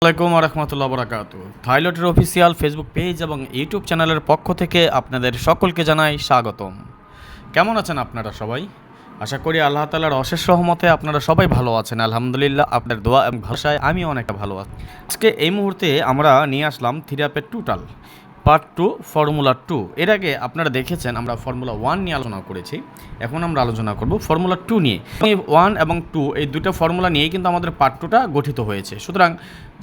আসসালামাইকুম রহমতুল্লাহ বরাকাতু। থাইলটের official Facebook page এবং YouTube চ্যানেলের পক্ষ থেকে আপনাদের সকলকে জানাই স্বাগতম। কেমন আছেন আপনারা সবাই? আশা করি আল্লাহ তাআলার অশেষ রহমতে আপনারা সবাই ভালো আছেন। আলহামদুলিল্লাহ, আপনার দোয়া এবং ভাষায় আমি অনেকটা ভালো আছি। আজকে এই মুহূর্তে আমরা নিয়ে আসলাম থ্রি অ্যাপের টোটাল পার্ট 2 ফর্মুলা 2। এর আগে আপনারা দেখেছেন আমরা ফর্মুলা 1 নিয়ে আলোচনা করেছি, এখন আমরা আলোচনা করব ফর্মুলা 2 নিয়ে। এই 1 এবং 2 এই দুটো ফর্মুলা নিয়েই কিন্তু আমাদের পার্ট 2টা গঠিত হয়েছে। সুতরাং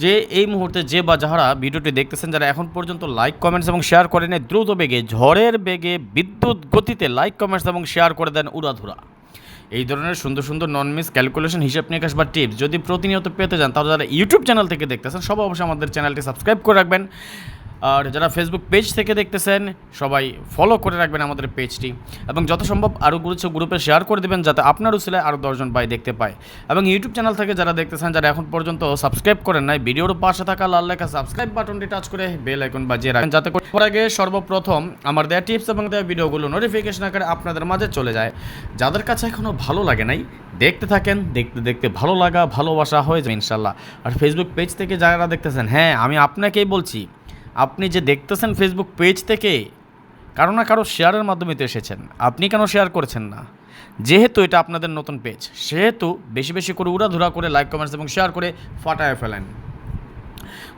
যে এই মুহূর্তে যে বা যারা ভিডিওটি দেখতেছেন, যারা এখন পর্যন্ত লাইক কমেন্টস এবং শেয়ার করেন, দ্রুত বেগে ঝড়ের বেগে বিদ্যুৎ গতিতে লাইক কমেন্টস এবং শেয়ার করে দেন উড়াধুরা। এই ধরনের সুন্দর সুন্দর নন মিস ক্যালকুলেশন, হিসাব নিকাশ বা টিপস যদি প্রতিনিয়ত পেতে যান, তাহলে যারা ইউটিউব চ্যানেল থেকে দেখতেছেন সবাই অবশ্যই আমাদের চ্যানেলটি সাবস্ক্রাইব করে রাখবেন। আর যারা ফেসবুক পেজ থেকে দেখতেছেন সবাই ফলো করে রাখবেন আমাদের পেজটি, এবং যত সম্ভব আরও গ্রুপে শেয়ার করে দেবেন যাতে আপনার উসিলায় আরও 10 জন ভাই দেখতে পায়। এবং ইউটিউব চ্যানেল থেকে যারা দেখতেছেন, যারা এখন পর্যন্ত সাবস্ক্রাইব করেন নাই, ভিডিওর পাশে থাকা লাল লেখা সাবস্ক্রাইব বাটনটি টাচ করে বেল আইকন বাজিয়ে রাখেন, যাতে করার আগে সর্বপ্রথম আমার দেওয়া টিপস এবং দেওয়া ভিডিওগুলো নোটিফিকেশন আকারে আপনাদের মাঝে চলে যায়। যাদের কাছে এখনও ভালো লাগে নাই, দেখতে থাকেন, দেখতে দেখতে ভালো লাগা ভালোবাসা হয়ে যাবে ইনশাল্লাহ। আর ফেসবুক পেজ থেকে যারা দেখতেছেন, হ্যাঁ আমি আপনাকেই বলছি, আপনি যে দেখতেছেন ফেসবুক পেজ থেকে, কারো না কারো শেয়ারের মাধ্যমে তো এসেছেন, আপনি কেন শেয়ার করছেন না? যেহেতু এটা আপনাদের নতুন পেজ, সেহেতু বেশি বেশি করে উড়াধুরা করে লাইক কমেন্টস এবং শেয়ার করে ফাটায় ফেলেন।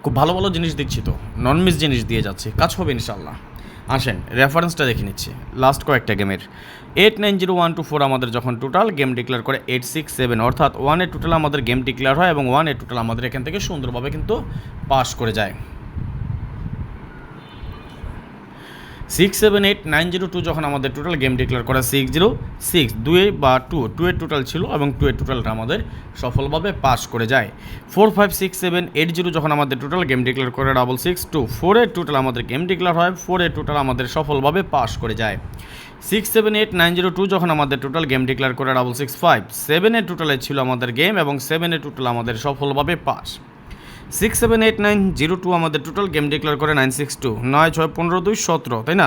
খুব ভালো ভালো জিনিস দিচ্ছি, তো নন মিস জিনিস দিয়ে যাচ্ছি, কাজ হবে ইনশাল্লাহ। আসেন রেফারেন্সটা দেখে নিচ্ছি লাস্ট কয়েকটা গেমের। 890124 আমাদের যখন টোটাল গেম ডিক্লেয়ার করে 867, অর্থাৎ 1 টোটাল আমাদের গেম ডিক্লেয়ার হয় এবং 1 টোটাল আমাদের এখান থেকে সুন্দরভাবে কিন্তু পাস করে যায়। 678902 যখন আমাদের টোটাল গেম ডিক্লেয়ার করা 606 2 এর টোটাল ছিল এবং 2 এর টোটালটা আমাদের সফলভাবে পাস করে যায়। 456780 যখন আমাদের টোটাল গেম ডিক্লেয়ার করে 662 4 এর টোটাল আমাদের গেম ডিক্লেয়ার হয়, 4 এর টোটাল আমাদের সফলভাবে পাস করে যায়। 678902 যখন আমাদের টোটাল গেম ডিক্লেয়ার করে 665 7 এর টোটালে ছিল আমাদের গেম এবং 7 এর টোটাল আমাদের সফলভাবে পাস। 678902 আমাদের টোটাল গেম ডিক্লেয়ার করে 962 9 6 15 2 17, তাই না?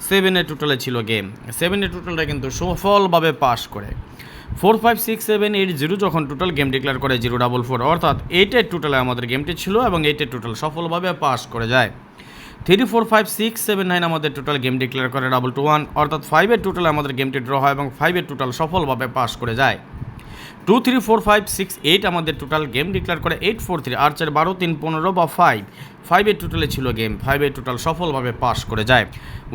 7 এর টোটালে ছিল গেম, 7 এর টোটালটা কিন্তু সফলভাবে পাস করে। 456780 যখন টোটাল গেম ডিক্লেয়ার করে 044, অর্থাৎ 8 এর টোটালে আমাদের গেমটি ছিল এবং 8 এর টোটাল সফলভাবে পাস করে যায়। 345679 আমাদের টোটাল গেম ডিক্লেয়ার করে 221, অর্থাৎ 5 এর টোটালে আমাদের গেমটি ড্র হয় এবং 5 এর টোটাল সফলভাবে পাস করে যায়। 234568 আমাদের টোটাল গেম ডিক্লেয়ার করে 843, 8 4 12 3 15 বা 5 এর টোটালে ছিল গেম, 5 এর টোটাল সফলভাবে পাস করে যায়।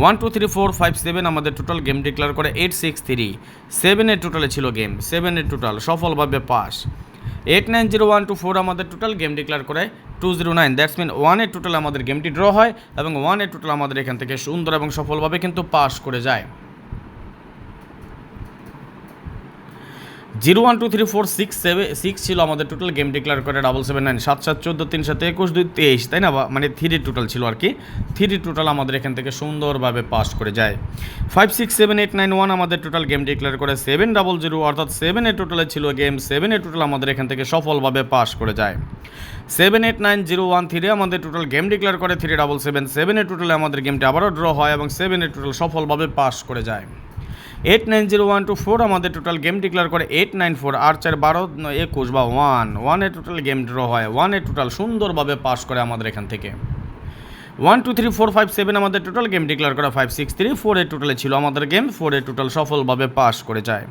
123457 আমাদের টোটাল গেম ডিক্লেয়ার করে 863, 7 এর টোটালে ছিল গেম, 7 এর টোটাল সফলভাবে পাস। 890124 আমাদের টোটাল গেম ডিক্লেয়ার করে 209, দ্যাটস মিন 1 এর টোটাল আমাদের গেমটি ড্র হয় এবং 1 এর টোটাল আমাদের এখান থেকে সুন্দর এবং সফলভাবে কিন্তু পাস করে যায়। 012346 ছিল আমাদের টোটাল গেম ডিক্লেয়ার করে 779, 7 7 14 3 7 21 2 23, তাই না? মানে 3 টোটাল ছিল আর কি, 3 টোটাল আমাদের এখান থেকে সুন্দরভাবে পাস করে যায়। 567891 আমাদের টোটাল গেম ডিক্লেয়ার করে 700, অর্থাৎ 7 এর টোটালে ছিল গেম, 7 এর টোটাল আমাদের এখান থেকে সফলভাবে পাস করে যায়। 789013 আমাদের টোটাল গেম ডিক্লেয়ার করে 377, 7 এর টোটালে আমাদের গেমটি আবারও ড্র হয় এবং 7 এর টোটাল সফলভাবে পাস করে যায়। 890124 আমাদের টোটাল গেম ডিক্লেয়ার করে 894, 8 4 12 21 বা 1 এর টোটাল গেম ড্র হয়, 1 এর টোটাল সুন্দরভাবে পাস করে আমাদের এখান থেকে। 123457 আমাদের টোটাল গেম ডিক্লেয়ার করা 563, 4 এর টোটালে ছিল আমাদের গেম, 4 এর টোটাল সফলভাবে পাস করে যায়।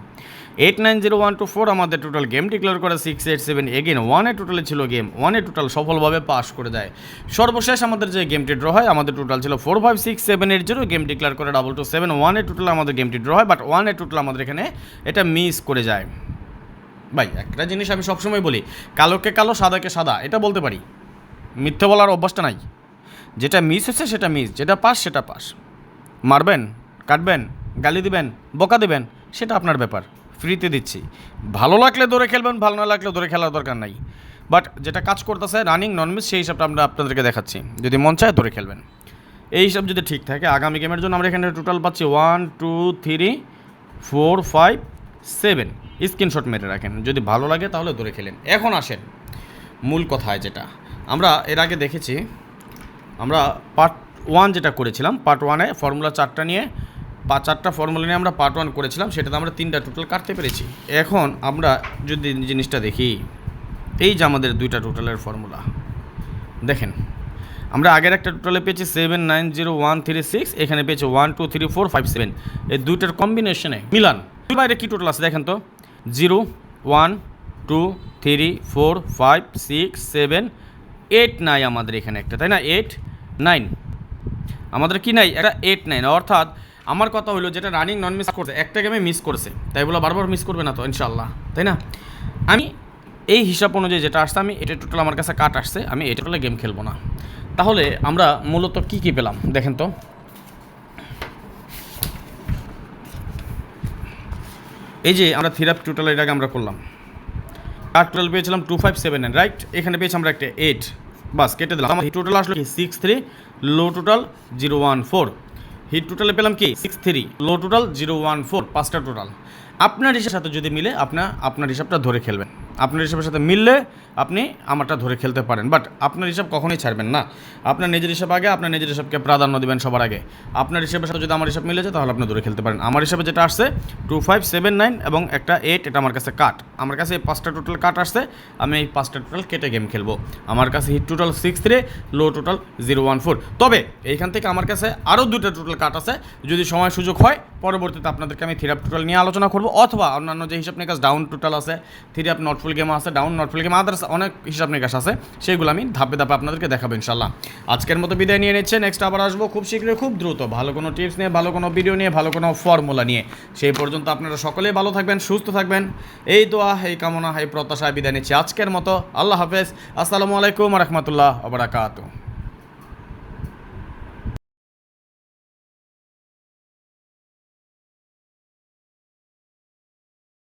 890124 আমাদের টোটাল গেম ডিক্লেয়ার করে 687, এগেন 1 এর টোটালে ছিল গেম, 1 এর টোটাল সফলভাবে পাস করে যায়। সর্বশেষ আমাদের যে গেমটি ড্র হয়, আমাদের টোটাল ছিল 456780, গেম ডিক্লেয়ার করে 227, 1 এর টোটাল আমাদের গেমটি ড্র হয়, বাট 1 এর টোটাল আমাদের এখানে এটা মিস করে যায়। ভাই একটা জিনিস আমি সবসময় বলি, কালোকে কালো সাদাকে সাদা, এটা বলতে পারি, মিথ্যে বলার অভ্যাসটা নাই। যেটা মিস হচ্ছে সেটা মিস, যেটা পাস সেটা পাস। মারবেন, কাটবেন, গালি দিবেন, বকা দিবেন, সেটা আপনার ব্যাপার, ফ্রিতে দিচ্ছি। ভালো লাগলে দৌড়ে খেলবেন, ভালো না লাগলে দৌড়ে খেলার দরকার নাই। বাট যেটা কাজ করতেছে রানিং নন মিস, সেই হিসাবটা আমরা আপনাদেরকে দেখাচ্ছি। যদি মন চায় দৌড়ে খেলবেন, এই হিসাব যদি ঠিক থাকে আগামী গেমের জন্য আমরা এখানে টোটাল পাচ্ছি 1 2 3 4 5 7। স্ক্রিনশট মেরে রাখেন, যদি ভালো লাগে তাহলে দৌড়ে খেলেন। এখন আসেন মূল কথায়, যেটা আমরা এর আগে দেখেছি, আমরা পার্ট 1 যেটা করেছিলাম, পার্ট 1-এ ফর্মুলা 4টা নিয়ে 4টা ফর্মুলা নিয়ে আমরা পার্ট 1 করেছিলাম, সেটাতে আমরা 3টা টোটাল কাটতে পেরেছি। এখন আমরা যদি জিনিসটা দেখি, এই যে আমাদের 2টা টোটালের ফর্মুলা, দেখেন আমরা আগের একটা টোটালে পেয়েছি 790136, এখানে পেয়েছি 1 2 3 4 5 7, এই দুইটার কম্বিনেশনে মিলান বাইরে কী টোটাল আছে দেখেন তো। 0 1 2 3 4 5 6 7 8 নাই আমাদের এখানে একটা, তাই না? 8 9 আমাদের কি নাই? একটা 8 9, অর্থাৎ আমার কথা হলো যেটা রানিং নন মিস করছে, একটা গেমে মিস করেছে, তাই বলে বারবার মিস করবে না তো ইনশাল্লাহ, তাই না? আমি এই হিসাব অনুযায়ী যেটা আসছে, আমি এটা টোটাল আমার কাছে কাট আসছে, আমি এটা টোটালে গেম খেলবো না। তাহলে আমরা মূলত কি কি পেলাম দেখেন তো। এই যে আমরা থিরাপ টোটাল এটাকে আমরা করলাম, আর টোটাল পেয়েছিলাম 2579, রাইট? এখানে পেয়েছি আমরা একটা 8, বাস কেটে দিলাম। আমার হিট টোটাল আসলো কি 63, লো টোটাল 014। হিট টোটালে পেলাম কি 63, লো টোটাল 014, পাঁচটা টোটাল। আপনার হিসাবের সাথে যদি মিলে আপনার হিসাবটা ধরে খেলবেন, আপনার হিসাবের সাথে মিললে আপনি আমারটা ধরে খেলতে পারেন, বাট আপনার হিসাব কখনোই ছাড়বেন না। আপনার নিজের হিসাব আগে, আপনার নিজের হিসাবকে প্রাধান্য দেবেন সবার আগে। আপনার হিসাবের সাথে যদি আমার হিসাব মিলে যায় তাহলে আপনি ধরে খেলতে পারেন। আমার হিসাবে যেটা আসছে 2579 এবং একটা 8, এটা আমার কাছে কাট। আমার কাছে এই পাঁচটা টোটাল কাট আসছে, আমি এই পাঁচটা টোটাল কেটে গেম খেলবো। আমার কাছে হিট টোটাল 63, লো টোটাল 014। তবে এইখান থেকে আমার কাছে আরও দুটো টোটাল কাট আছে, যদি সময় সুযোগ হয় পরবর্তীতে আপনাদেরকে আমি থ্রি আপ টোটাল নিয়ে আলোচনা করবো, অথবা অন্যান্য যে হিসাব নিকাশ ডাউন টোটাল আছে, থ্রি আপ নটফুল গেম আছে, ডাউন নটফুল গেম, আদার্স অনেক হিসাব নিকাশ আছে, সেইগুলো আমি ধাপে ধাপে আপনাদেরকে দেখাবো ইনশাল্লাহ। আজকের মতো বিদায় নিয়ে নিচ্ছে, নেক্সট আবার আসবো খুব শীঘ্রই, খুব দ্রুত, ভালো কোনো টিপস নিয়ে, ভালো কোনো ভিডিও নিয়ে, ভালো কোনো ফর্মুলা নিয়ে। সেই পর্যন্ত আপনারা সকলেই ভালো থাকবেন, সুস্থ থাকবেন, এই দোয়া, এই কামনা, এই প্রত্যাশায় বিদায় নিচ্ছি আজকের মতো। আল্লাহ হাফেজ, আসসালামু আলাইকুম রহমতুল্লাহ ওয়া বারাকাতুহু।